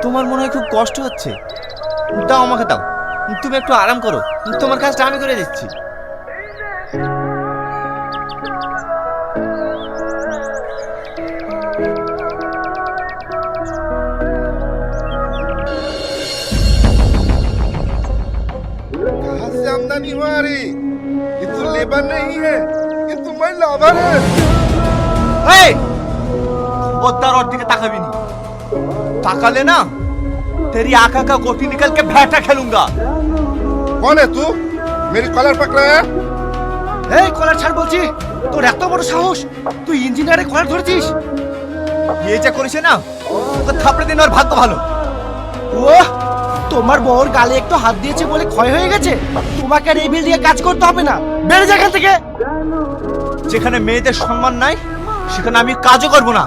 তোমার মনে হয় খুব কষ্ট হচ্ছে। দাও আমাকে দাও, তুমি একটু আরাম করো, তোমার কাজটা আমি করে দিচ্ছি। कहाँ से आमदनी हुआ रे? ये तो लेबर नहीं है, ये तो मैं लाभर है। এই খবরদার ওর দিকে তাকাবি নি। তাকালে না तेरी आंखों का गोटी निकल के भैंटा खेलूंगा। कौन है तू? मेरी कॉलर पकड़ा है? এই কলার ছাড় বলছি। তোর এত বড় সাহস, তুই ইঞ্জিনিয়ারের কলার ধরেছিস? এই যে করেছে না, ওকে থাপড়ে দিন। ওর ভাগ্য ভালো। ও তোমার বউর গালে একটু হাত দিয়েছে বলে ক্ষয় হয়ে গেছে। তোমাকে আর এই বিল দিয়ে কাজ করতে হবে না, বেড়ে যা এখান থেকে। যেখানে মেয়েদের সম্মান নাই সেখানে আমি কাজও করব না।